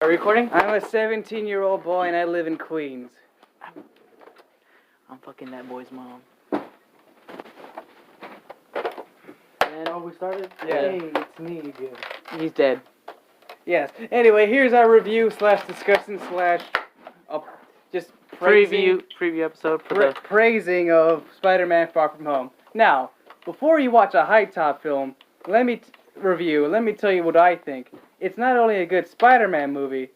Are we recording? I'm a 17-year-old boy and I live in Queens. I'm fucking that boy's mom. And we started? Yeah. Hey, it's me again. He's dead. Yes. Anyway, here's our review / discussion / just praising, Preview episode for praising of Spider-Man Far From Home. Now, before you watch a Hitop film, let me tell you what I think. It's not only a good Spider-Man movie,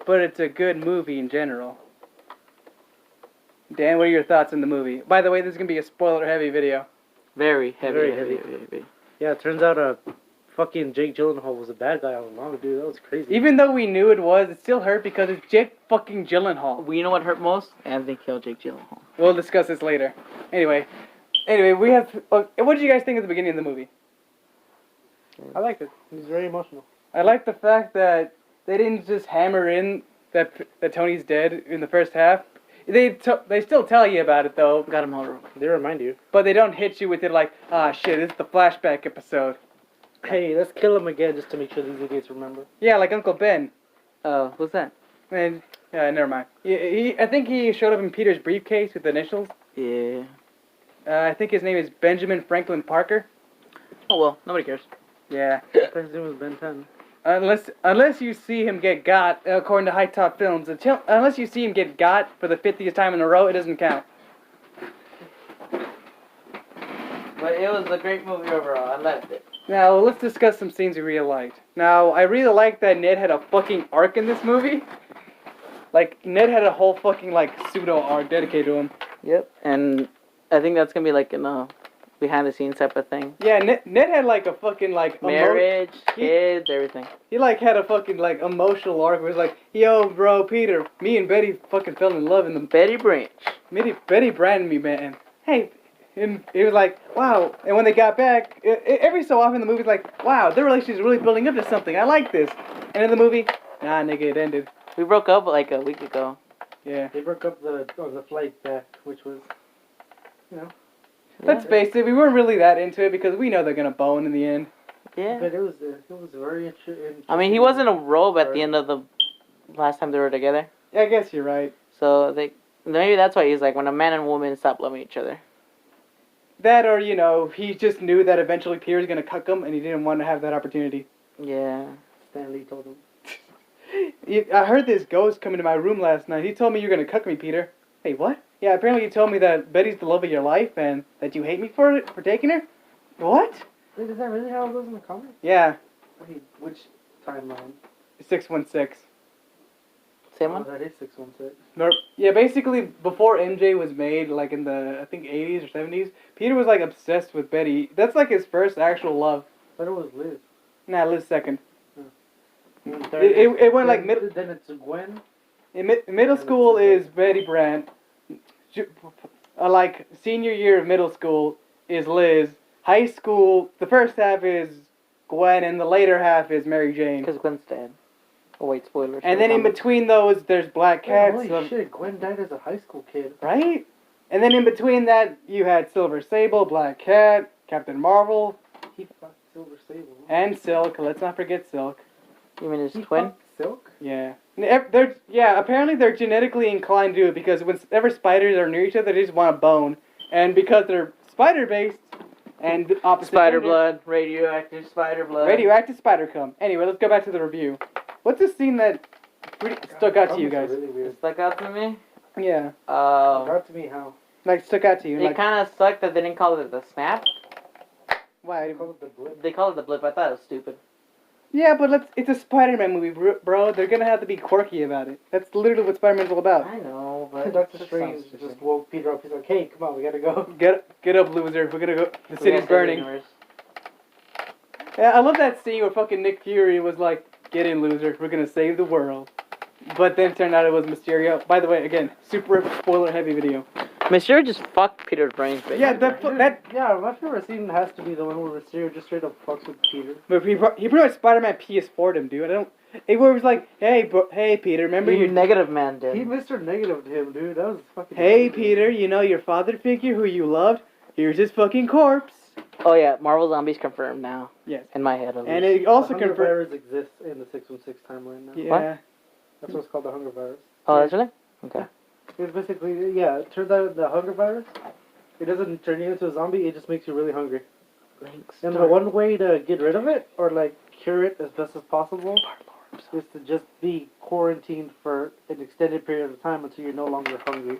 but it's a good movie in general. Dan, what are your thoughts on the movie? By the way, this is going to be a spoiler-heavy video. Very heavy. Very heavy. Yeah, it turns out fucking Jake Gyllenhaal was a bad guy all along, dude. That was crazy. Even though we knew it was, it still hurt because it's Jake fucking Gyllenhaal. Well, you know what hurt most? Anthony killed Jake Gyllenhaal. We'll discuss this later. Anyway, we have... what did you guys think at the beginning of the movie? I liked it. It was very emotional. I like the fact that they didn't just hammer in that Tony's dead in the first half. They still tell you about it, though. Got him all. They remind you. But they don't hit you with it like, ah, shit, this is the flashback episode. Hey, let's kill him again just to make sure these idiots remember. Yeah, like Uncle Ben. Oh, what's that? And, yeah, never mind. I think he showed up in Peter's briefcase with the initials. Yeah. I think his name is Benjamin Franklin Parker. Oh, well, nobody cares. Yeah. His name was Ben 10. Unless you see him get got, according to High Top Films, unless you see him get got for the 50th time in a row, it doesn't count. But it was a great movie overall. I loved it. Now, let's discuss some scenes we really liked. Now, I really liked that Ned had a fucking arc in this movie. Like, Ned had a whole fucking, pseudo-arc dedicated to him. Yep. And I think that's going to be like in a behind-the-scenes type of thing. Yeah, Ned had, a fucking, marriage, kids, everything. He, had a fucking, emotional arc where it was like, yo, bro, Peter, me and Betty fucking fell in love in the... Betty Branch. Betty branded me, man. Hey... And it was like, wow. And when they got back, every so often the movie's like, wow, their relationship is really building up to something. I like this. And in the movie, nah, nigga, it ended. We broke up like a week ago. Yeah. They broke up on the flight back, which was, Let's face it, we weren't really that into it because we know they're gonna bone in the end. Yeah. But it was very interesting. I mean, he wasn't a robe at the end of the last time they were together. Yeah, I guess you're right. So maybe that's why he's like, when a man and woman stop loving each other. That or, he just knew that eventually Peter was going to cuck him and he didn't want to have that opportunity. Yeah. Stanley told him. I heard this ghost come into my room last night. He told me you're going to cuck me, Peter. Hey, what? Yeah, apparently you told me that Betty's the love of your life and that you hate me for taking her? What? Wait, is that really how it goes in the comics? Yeah. Wait, which timeline? 616. Same one? That is 616. Yeah, basically, before MJ was made, in the, I think, 80s or 70s, Peter was, obsessed with Betty. That's, his first actual love. But it was Liz. Nah, Liz second. It went, middle... Then it's Gwen. In middle school is Betty Brant. Senior year of middle school is Liz. High school, the first half is Gwen, and the later half is Mary Jane. Because Gwen's dead. Oh wait, spoilers. And then in between those, there's Black Cat. Holy shit, Gwen died as a high school kid. Right? And then in between that, you had Silver Sable, Black Cat, Captain Marvel. He fucked Silver Sable. And Silk. Let's not forget Silk. You mean his twin? Silk? Yeah. Apparently they're genetically inclined to do it because whenever spiders are near each other, they just want to bone. And because they're spider-based and opposite Spider gender, blood, radioactive spider blood. Radioactive spider cum. Anyway, let's go back to the review. What's the scene that stuck out to you guys? Really weird. It stuck out to me? Yeah. Stuck out to me how? Stuck out to you. It kind of sucked that they didn't call it the snap. Why? They call it the blip. They call it the blip. I thought it was stupid. Yeah, but it's a Spider-Man movie, bro. They're gonna have to be quirky about it. That's literally what Spider-Man's all about. I know, but Dr. Strange just woke Peter up. He's like, "Hey, come on, we gotta go. Get up, loser. We're gonna go. The city's burning." Yeah, I love that scene where fucking Nick Fury was like, "Get in, loser. We're gonna save the world." But then turned out it was Mysterio. By the way, again, super spoiler-heavy video. Mysterio just fucked Peter's brains, basically. Yeah, Yeah, my favorite scene has to be the one where Mysterio just straight up fucks with Peter. But he pretty much Spider-Man PS4'd him, dude. It was like, hey, Peter, remember your Negative Man did. He Mr. Negative to him, dude. That was fucking. Hey, Peter, you know your father figure who you loved? Here's his fucking corpse. Oh yeah, Marvel Zombies confirmed now. Yes. In my head, at least. And it also 100 confirmed. virus exists in the 616 timeline now. Yeah. What? That's what's called the hunger virus. Oh, that's really? Okay. It's basically, yeah, it turns out the hunger virus, it doesn't turn you into a zombie, it just makes you really hungry. And the one way to get rid of it, or like cure it as best as possible, is to just be quarantined for an extended period of time until you're no longer hungry.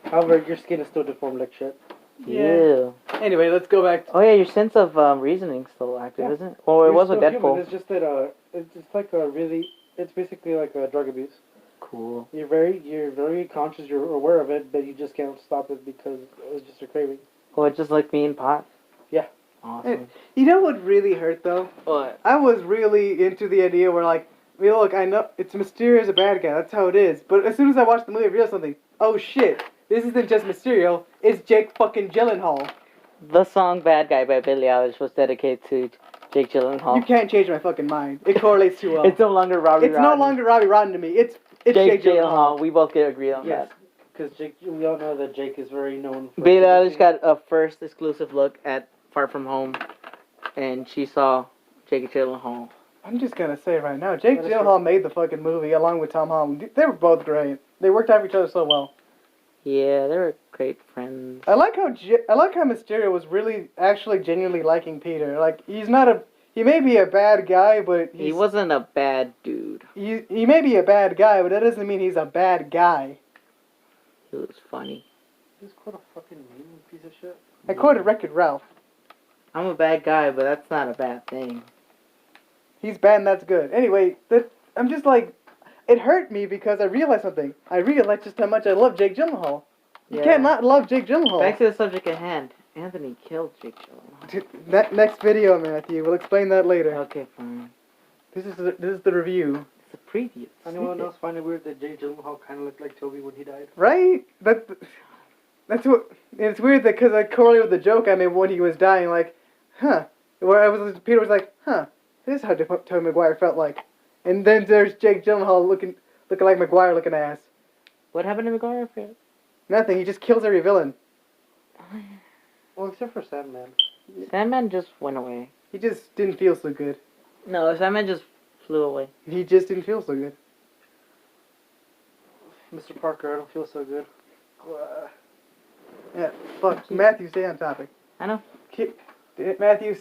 However, your skin is still deformed like shit. Yeah. Anyway, let's go back. Oh yeah, your sense of reasoning's still active, isn't it? Well, it was with Deadpool. It's just that it's like a really, it's basically like a drug abuse. Cool. You're very conscious, you're aware of it, but you just can't stop it because it was just a craving. Oh, it's just like me and pot. Yeah. Awesome. You know what really hurt though? What? I was really into the idea where like, I mean, look, I know it's Mysterio's a bad guy. That's how it is. But as soon as I watched the movie, I realized something. Oh shit! This isn't just Mysterio. It's Jake fucking Gyllenhaal. The song "Bad Guy" by Billie Eilish was dedicated to Jake Gyllenhaal. You can't change my fucking mind. It correlates too well. It's no longer Robbie. It's no longer Robbie Rodden to me. It's Jake Gyllenhaal. We both can agree on that. Because Jake, we all know that Jake is very known for... Billie Eilish got a first exclusive look at Far From Home, and she saw Jake Gyllenhaal. I'm just gonna say right now, Jake Gyllenhaal made the fucking movie along with Tom Holland. They were both great. They worked out for each other so well. Yeah, they were great friends. I like how Mysterio was really, actually, genuinely liking Peter. Like he may be a bad guy, but He wasn't a bad dude. He may be a bad guy, but that doesn't mean he's a bad guy. He was funny. He's quite a fucking mean piece of shit. I quoted Wreck-It Ralph. I'm a bad guy, but that's not a bad thing. He's bad and that's good. Anyway, I'm just like, it hurt me because I realized something. I realized just how much I love Jake Gyllenhaal. You can't not love Jake Gyllenhaal. Back to the subject at hand. Anthony killed Jake Gyllenhaal. That next video, Matthew. We'll explain that later. Okay, fine. This is the review. It's a preview. Anyone else find it weird that Jake Gyllenhaal kind of looked like Toby when he died? Right? That's what. It's weird that because I correlated with the joke I made when he was dying. Like, huh? Where Peter was like, huh? This is how Tobey Maguire felt like. And then there's Jake Gyllenhaal looking like Maguire looking ass. What happened to McGuire? Nothing. He just kills every villain. Well, except for Sandman. Sandman just went away. He just didn't feel so good. No, Sandman just flew away. He just didn't feel so good. Mr. Parker, I don't feel so good. Yeah, fuck. Matthew, stay on topic. I know. Matthew,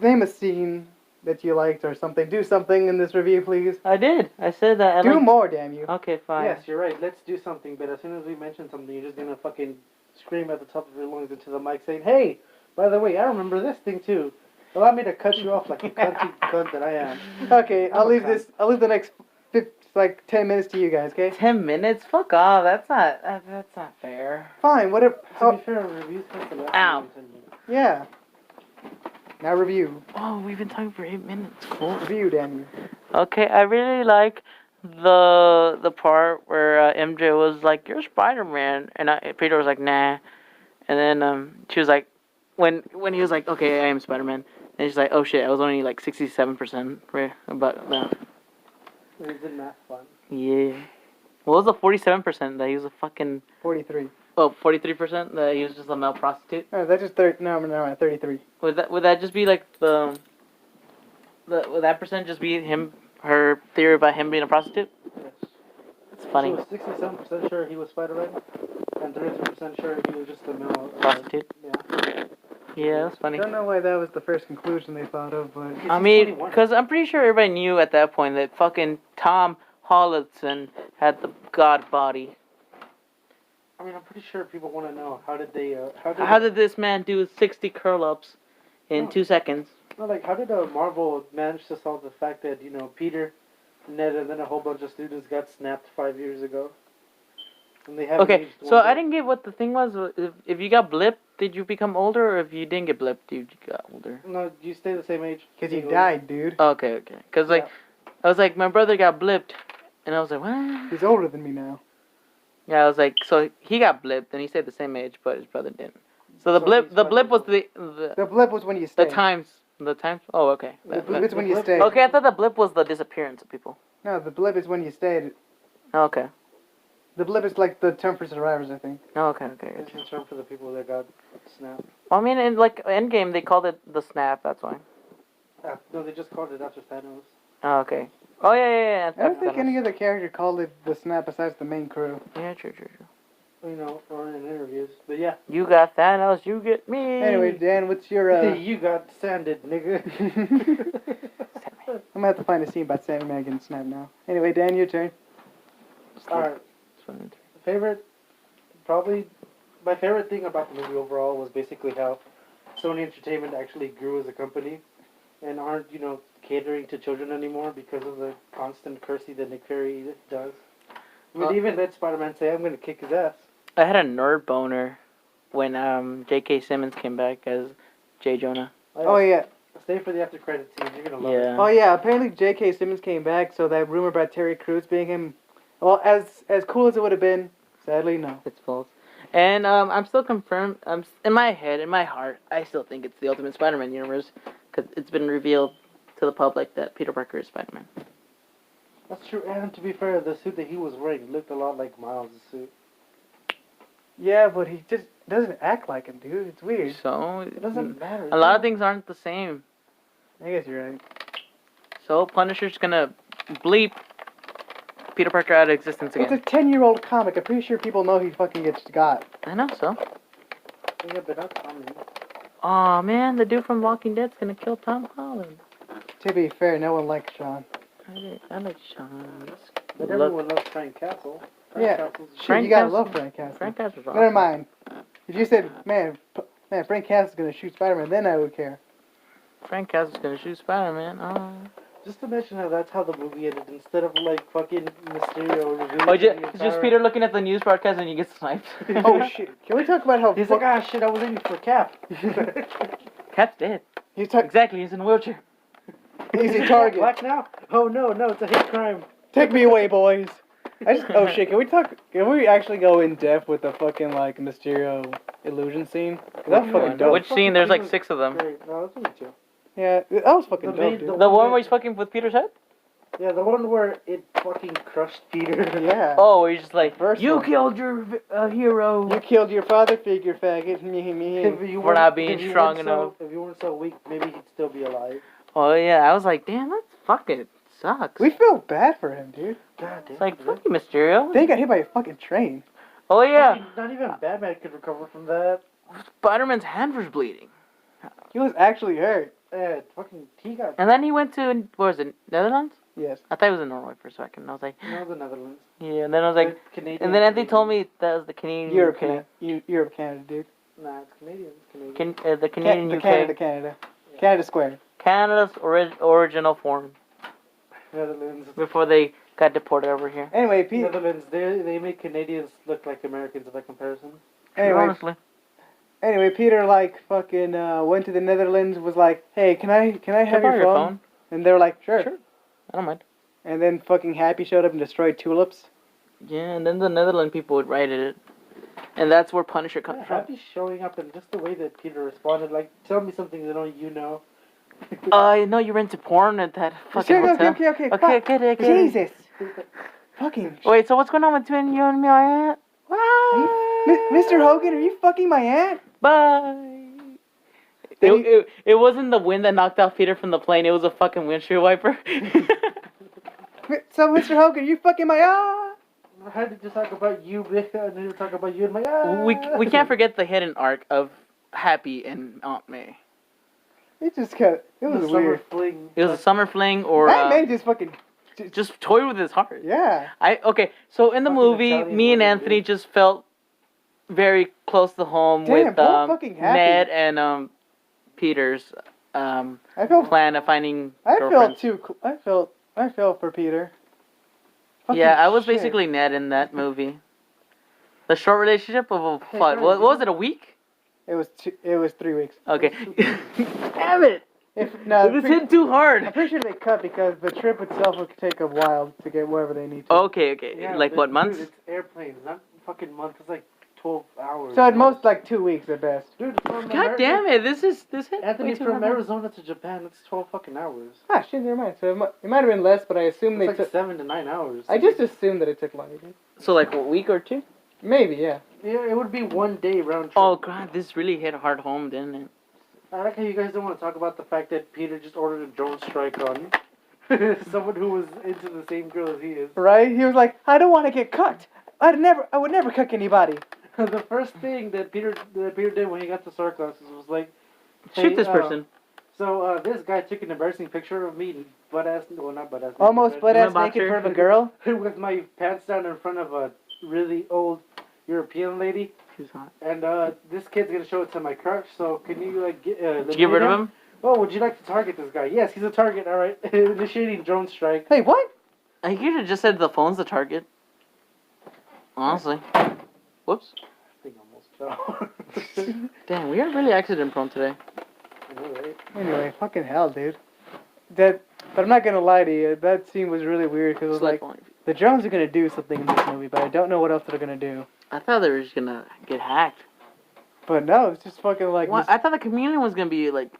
name a scene that you liked or something. Do something in this review, please. I did. I said that. Do more, damn you. Okay, fine. Yes, you're right. Let's do something. But as soon as we mention something, you're just gonna fucking scream at the top of your lungs into the mic saying, "Hey, by the way, I remember this thing too." Allow me to cut you off like a cunty cunt that I am. Okay, I'll leave the next 10 minutes to you guys. Okay. 10 minutes? Fuck off. That's not fair. Fine. Whatever. To be fair, reviews have to last Ow. more than 10 minutes. Yeah. Now review. Oh, we've been talking for 8 minutes. Cool. Review, damn you. Okay, I really like the part where MJ was like, "You're Spider-Man," and Peter was like, "Nah," and then she was like, when he was like, "Okay, I am Spider-Man," and she's like, "Oh shit, I was only like 67% right about that." We did math fun. Yeah. What was the 47% that he was a fucking 43. Oh, 43% that he was just a male prostitute? Oh, that's just 30. No, 33. Would that just be like would that percent just be her theory about him being a prostitute? Yes. It's funny. She was 67% sure he was Spider-Man, and 33% sure he was just a male Prostitute? Yeah. Yeah, that's funny. I don't know why that was the first conclusion they thought of, but I mean, because I'm pretty sure everybody knew at that point that fucking Tom Hollinston had the god body. I mean, I'm pretty sure people want to know how did this man do 60 curl-ups in 2 seconds? No, like how did Marvel manage to solve the fact that Peter, Ned, and then a whole bunch of students got snapped 5 years ago, and they haven't Okay, aged so one I bit? didn't get what the thing was. If you got blipped, did you become older, or if you didn't get blipped, you got older? No, you stay the same age. because you died, dude. Okay. Because like, I was like, my brother got blipped, and I was like, what? He's older than me now. Yeah, I was like, so he got blipped, and he stayed the same age, but his brother didn't. So the blip was the blip was when you stayed. the times. Oh, okay. The blip is when you stayed. Okay, I thought the blip was the disappearance of people. No, the blip is when you stayed. Okay. The blip is like the term for survivors, I think. Okay. It's a term for the people that got snapped. Well, I mean, in like Endgame, they called it the snap. That's why. No, they just called it after Thanos. Oh, okay. Oh yeah. I don't think any other character called it the Snap besides the main crew. Yeah, true. You know, or in interviews. But yeah. You got Thanos, you get me. Anyway, Dan, what's your You got sanded, nigga. I'm gonna have to find a scene about Sammy Man getting snapped now. Anyway, Dan, your turn. Alright. Probably my favorite thing about the movie overall was basically how Sony Entertainment actually grew as a company and aren't, catering to children anymore because of the constant cursing that Nick Fury does. I mean, even let Spider-Man say, I'm gonna kick his ass. I had a nerd boner when J.K. Simmons came back as J. Jonah. Oh yeah. Stay for the after credit scene. You're gonna love Yeah. it. Oh yeah. Apparently J.K. Simmons came back, so that rumor about Terry Crews being him, well, as cool as it would have been, sadly no. It's false. And I'm still confirmed. In my head, in my heart, I still think it's the Ultimate Spider-Man universe because it's been revealed to the public that Peter Parker is Spider-Man. That's true. And to be fair, the suit that he was wearing looked a lot like Miles' suit. Yeah, but he just doesn't act like him, dude. It's weird. So It doesn't matter. a lot of things aren't the same. I guess you're right. So Punisher's gonna bleep Peter Parker out of existence It's a again. 10-year-old comic. I'm pretty sure people know he fucking gets got. I know so. Yeah, but that's common. Aw, man, the dude from Walking Dead's gonna kill Tom Holland. To be fair, no one likes Sean. I like Sean. But everyone loves Frank Castle. Yeah. Castle's Shit, Frank you gotta Castle- love Frank Castle. Frank Castle's awesome. Never mind. If you said, man, Frank Castle's gonna shoot Spider-Man, then I would care. Frank Castle's gonna shoot Spider-Man. Oh. Just to mention how that's how the movie ended. Instead of like fucking Mysterio revealing Oh, the just entire- Peter looking at the news broadcast and you get sniped. Oh shit! Can we talk about how He's like, ah shit, I was aiming for Cap. Cap's dead. he's talk- Exactly, he's in a wheelchair. easy target? Black now? Oh no, it's a hate crime. Take me away, boys. Oh shit! Can we actually go in depth with the fucking like Mysterio illusion scene? 'Cause that was fucking dope. Which scene? There's like 6 of them. Great. No, that's only 2. Yeah, that was fucking The dope, main- dude. The one where he's fucking with Peter's head? Yeah, the one where it fucking crushed Peter. Yeah. Oh, where he's just like, First you one. killed your hero. You killed your father figure, faggot. Me, me. If you We're not weren't- being if you strong weren't enough. if you weren't so weak, maybe he'd still be alive. Oh yeah, I was like, damn, that fucking sucks. We feel bad for him, dude. God damn. It's like, fuck you, Mysterio. They got hit by a fucking train. Oh yeah, Not even Batman could recover from that. Spider-Man's hand was bleeding. He was actually hurt. Yeah, fucking he got And then he went to, what was it, Netherlands? Yes. I thought it was in Norway for a second. I was like, the Netherlands. yeah, and then I was like, Canadian. and then Anthony told me that was the Canadian Europe, UK. Europe, Canada, dude. Nah, it's Canadian. It's Canadian. The Canadian UK. Canada. Canada Square. Canada's original form Netherlands. before they got deported over here. Anyway, Pete. Netherlands. They make Canadians look like Americans by comparison. Honestly. Anyway, Peter like fucking went to the Netherlands. Was like, hey, can I have your phone? And they were like, sure. I don't mind. And then fucking Happy showed up and destroyed tulips. Yeah, and then the Netherlands people would write it. And that's where Punisher comes from. Happy showing up and just the way that Peter responded, like, tell me something that only you know. I know you're into porn at that fucking hotel. Okay. Okay, get it. Jesus. Fucking. Wait, so what's going on between you and me, aunt? Mr. Hogan, are you fucking my aunt? Bye. It wasn't the wind that knocked out Peter from the plane. It was a fucking windshield wiper. So, Mr. Hogan, are you fucking my aunt? I had to just talk about you, and then talk about you and my we can't forget the hidden arc of Happy and Aunt May. It just cut. It was summer weird. fling. It was a summer fling or That man just fucking. just toyed with his heart. Yeah. So in the Fucking movie, Italian me and women, Anthony dude. just felt very close to home Damn, with both fucking Happy. Ned and Peter's I felt. plan of finding I girlfriends. I felt for Peter. Yeah, Fucking I was shit. basically Ned in that movie. The short relationship of Hey, what? Brian, What was it? A week? It was 3 weeks. Okay. Damn it! This hit too I'm hard. pretty sure they cut because the trip itself would take a while to get wherever they need to. Okay. Yeah, Like but what dude, months? It's airplanes, not fucking months. It's like 12 hours. So at most like 2 weeks at best. Dude, from God damn it! This hit. Anthony, way too from hard. Arizona to Japan, it's 12 fucking hours. Ah, shit, never mind. So it might have been less, but I assume It's they like took. 7 to 9 hours. I just assumed that it took longer. Dude. So like a week or two? Maybe, yeah. Yeah, it would be 1 day round trip. Oh god, this really hit hard home, didn't it? I like how you guys don't want to talk about the fact that Peter just ordered a drone strike on Someone who was into the same girl as he is. Right? He was like, I don't want to get cucked. I would never cuck anybody. The first thing that Peter did when he got the sword glasses was like, Shoot this person. So this guy took an embarrassing picture of me, not butt ass. Almost butt ass Boxer. naked in front of a girl. With my pants down in front of a really old European lady. She's hot. And this kid's gonna show it to my crush. So can you like Did you get rid of him? Oh, would you like to target this guy? Yes, he's a target. All right, initiating drone strike. Hey, what? I could have just said the phone's the target. Honestly. Whoops. I think almost fell. Damn, we are really accident prone today. I know, right? Anyway, fucking hell, dude. But I'm not gonna lie to you. That scene was really weird because it was like the drones are gonna do something in this movie, but I don't know what else they're gonna do. I thought they were just gonna get hacked. But no, it's just fucking like. Well, I thought the chameleon was gonna be like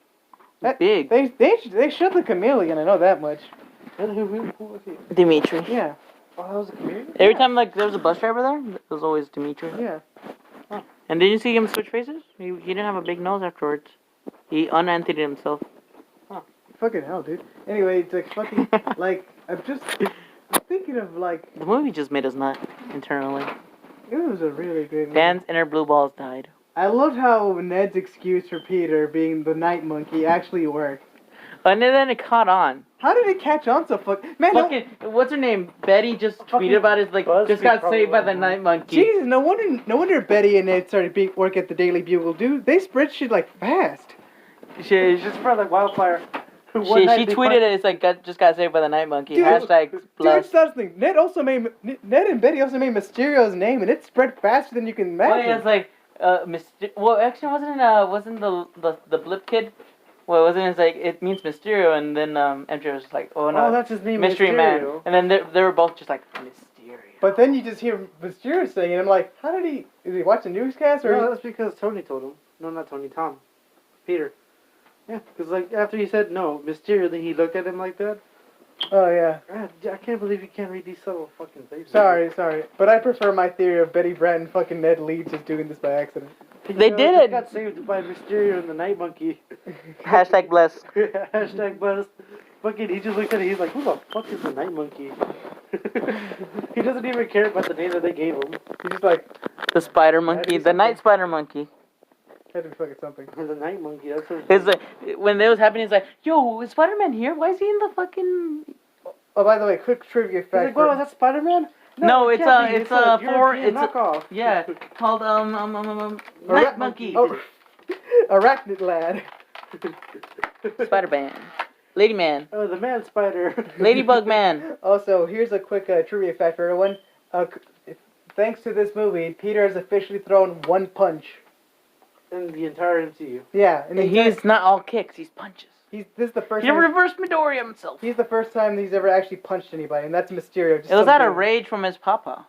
big. They showed the chameleon. I know that much. Who was he? Dimitri. Yeah. Oh, that was a comedian? Every time like there was a bus driver there, it was always Dimitri. Yeah. And did you see him switch faces? He didn't have a big nose afterwards. He unanted himself. Fucking hell, dude. Anyway, it's like fucking like I'm thinking of like The movie just made us nut internally. it was a really great movie. Dan's inner blue balls died. I loved how Ned's excuse for Peter being the night monkey actually worked. And then it caught on. How did it catch on so man? Fucking, what's her name? Betty just tweeted about it. Like, BuzzFeed just got probably saved by the went on. night monkey. Jesus, no wonder Betty and Ned started work at the Daily Bugle. Dude, they spread shit like fast. She Just for like wildfire. she tweeted it. It's like just got saved by the night monkey. Dude, Hashtag Dude, plus. that's the thing. Ned and Betty also made Mysterio's name, and it spread faster than you can Well, imagine. yeah, it's like well, actually, wasn't the Blip kid? Well, wasn't it like it means Mysterio, and then MJ was like, oh no, Oh, that's his name. Mystery Man, Mysterio. and then they were both just like Mysterio. But then you just hear Mysterio saying it, and I'm like, how did he? Is he watching newscast or? No, that's because Tony told him. No, not Tony. Tom. Peter. Yeah, because like after he said no, Mysterio, then he looked at him like that. Oh yeah. God, I can't believe you can't read these subtle fucking things. Sorry. But I prefer my theory of Betty Brant and fucking Ned Leeds just doing this by accident. They did He it. got saved by Mysterio and the Night Monkey. Hashtag blessed. Hashtag buzz. Fucking, he just looked at it. He's like, who the fuck is the Night Monkey? He doesn't even care about the name that they gave him. He's just like, The spider monkey, the night spider monkey. had to be fucking something. The Night Monkey. That's what. It's like when that was happening, it's like, yo, is Spider-Man here? Why is he in the fucking? Oh, by the way, quick trivia He's fact. like, whoa, is that Spider Man? No, it it's can't be. it's a European it's a, knockoff. yeah, called night monkey, Oh, Arachnid Lad. Spider-Man, Lady Man, Oh, the Man Spider. Ladybug Man. Also, here's a quick trivia fact for everyone. Thanks to this movie, Peter has officially thrown one punch. In the entire MCU. Yeah, and He's not all kicks; he's punches. this is the first He time. reversed Midoriya himself. He's the first time he's ever actually punched anybody, and that's Mysterio. Just It was some out of dude. rage from his papa.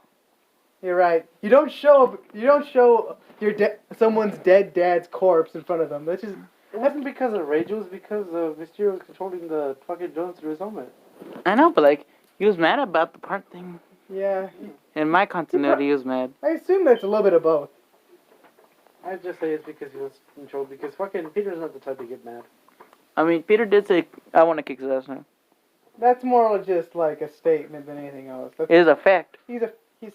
You're right. You don't show your someone's dead dad's corpse in front of them. That's just It wasn't because of rage, it was because Mysterio was controlling the fucking drones through his helmet. I know, but like he was mad about the part thing. yeah. In my continuity, he was mad. I assume that's a little bit of both. I'd just say it's because he was controlled, because fucking Peter's not the type to get mad. I mean, Peter did say, "I want to kick his ass now." That's more just like a statement than anything else. It is a fact. He's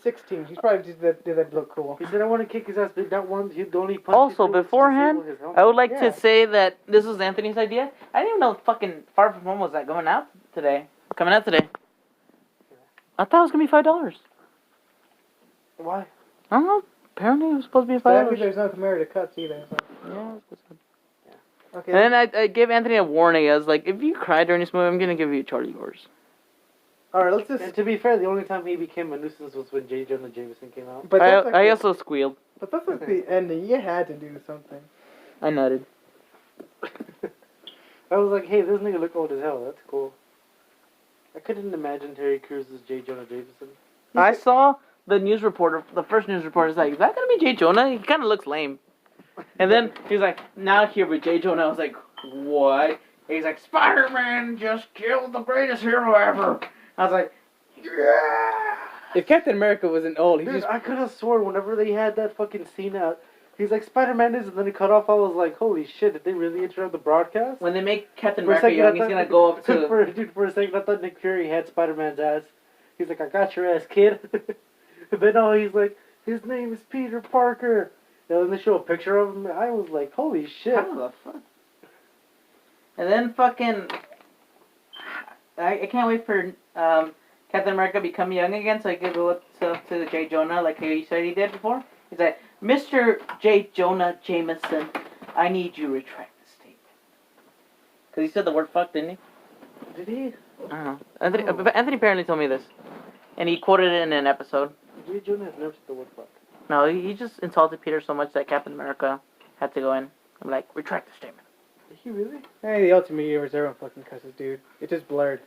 16. He's probably just did that look cool. He said, I want to kick his ass, but that one, he'd only punch Also, you through to beforehand, disable his helmet. I would like Yeah. to say that this was Anthony's idea. I didn't even know fucking Far From Home was that coming out today. I thought it was gonna be $5. Why? I don't know. Apparently, it was supposed to be Sadly, $5. there's no commemorative cuts either. So. Yeah. It was good. Okay. And then I gave Anthony a warning. I was like, if you cry during this movie, I'm gonna give you a Charlie horse. All right, let's just. And to be fair, the only time he became a nuisance was when J. Jonah Jameson came out. But that's like I the- also squealed. But that's like the ending. You had to do something. I nutted. I was like, hey, this nigga look old as hell. That's cool. I couldn't imagine Terry Crews as J. Jonah Jameson. I saw the news reporter. The first news reporter was like, "Is that gonna be J. Jonah? He kind of looks lame." And then he's like, "Now here with J. Jonah." I was like, "What?" He's like, "Spider-Man just killed the greatest hero ever." I was like, "Yeah." If Captain America wasn't old, he Dude, just. I could have sworn whenever they had that fucking scene out He's like, Spider-Man is, and then he cut off. I was like, holy shit, did they really interrupt the broadcast? When they make Captain For a America second, young, I he's thought- gonna go up to. For a second, I thought Nick Fury had Spider-Man's ass. He's like, I got your ass, kid. But no, he's like, his name is Peter Parker. And then they show a picture of him. I was like, holy shit. How the fuck? And then fucking, I can't wait for Captain America become young again, so he could go up to J. Jonah like he said he did before. He's like, Mr. J. Jonah Jameson, I need you to retract the statement. Because he said the word fuck, didn't he? Did he? I don't know. Anthony apparently told me this. And he quoted it in an episode. J. Jonah has never said the word fuck. No, he just insulted Peter so much that Captain America had to go in. I'm like, retract the statement. Did he really? Hey, the Ultimate Universe, everyone fucking cusses, dude. It's just blurred.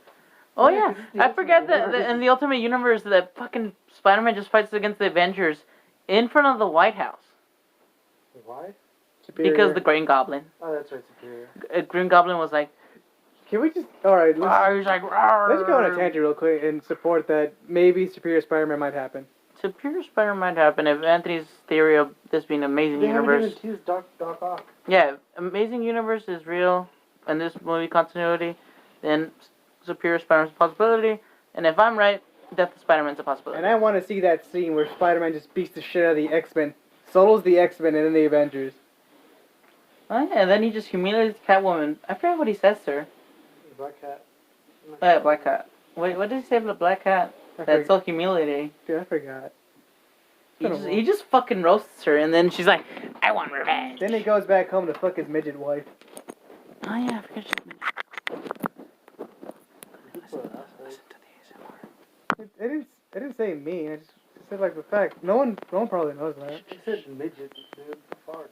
Oh Yeah, yeah, 'cause it's the I forgot Ultimate that Universe. in the Ultimate Universe that fucking Spider-Man just fights against the Avengers in front of the White House. Why? Superior. Because the Green Goblin. Oh, that's right, Superior. Green Goblin was like, Can we just... Alright, he let's was like, "Rawr." go on a tangent real quick and support that maybe Superior Spider-Man might happen. Superior Spider-Man might happen if Anthony's theory of this being an amazing They haven't universe. even teased Doc Ock. Yeah, Amazing Universe is real, and this movie continuity, then Superior Spider-Man's a possibility, and if I'm right, Death of Spider-Man's a possibility. And I want to see that scene where Spider-Man just beats the shit out of the X-Men, solos the X-Men, and then the Avengers. Oh yeah, and then he just humiliates Catwoman. I forget what he says to her. Black Cat. Yeah, Black Cat. Wait, what did he say about Black Cat? That's so humiliating. Dude, I forgot. He just fucking roasts her, and then she's like, I want revenge. Then he goes back home to fuck his midget wife. Oh yeah, I forget Listen to the ASMR. It didn't say mean. I just said like the fact. No one probably knows that. She said midget, dude. Fuck.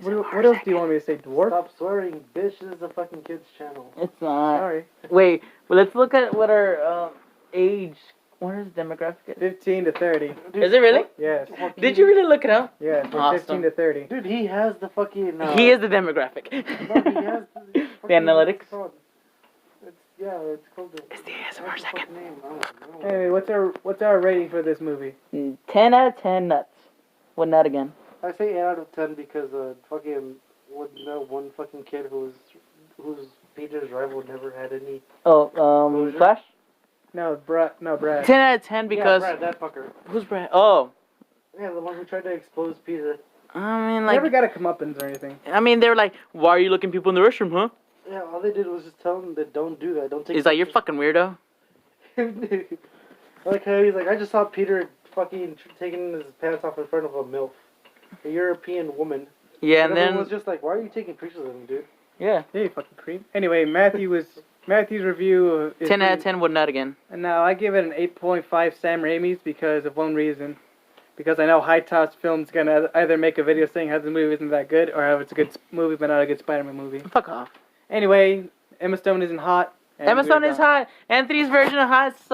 What else do you want me to say? Dwarf? Stop swearing, bitch. This is a fucking kid's channel. It's not. Sorry. Wait, well, let's look at what our age, what is demographic? Is 15 to 30. Dude, Is it really? Yes. Did you really look it up? Yes. We're Awesome. 15 to 30. Dude, he has the fucking. He is the demographic. No, he has the, The analytics? It's called the. It's the ASMR what's the second. fucking name? I don't know. Anyway, what's our rating for this movie? 10 out of 10 nuts. What nut again? I say 8 out of 10 because fucking one fucking kid whose Peter's rival never had any. Oh, Flash? No, Brad. 10 out of 10 because... Yeah, Brad, that fucker. Who's Brad? Oh. Yeah, the one who tried to expose Peter. I mean, Never like... got a comeuppance or anything. I mean, they were like, why are you looking people in the restroom, huh? Yeah, all they did was just tell him that don't do that. Don't take. He's like, you're fucking weirdo. Like how he's like, I just saw Peter fucking taking his pants off in front of a MILF, a European woman. Yeah, And and everyone then... was just like, why are you taking pictures of him, dude? Yeah. Yeah, you fucking creep. Anyway, Matthew's review is 10 out of 10 would nut again. And now I give it an 8.5 Sam Raimi's because of one reason. Because I know Hitop's film's gonna either make a video saying how the movie isn't that good, or how it's a good movie but not a good Spider-Man movie. Fuck off. Anyway, Emma Stone isn't hot. and Emma we're Stone is done. hot. Anthony's version of hot sucks.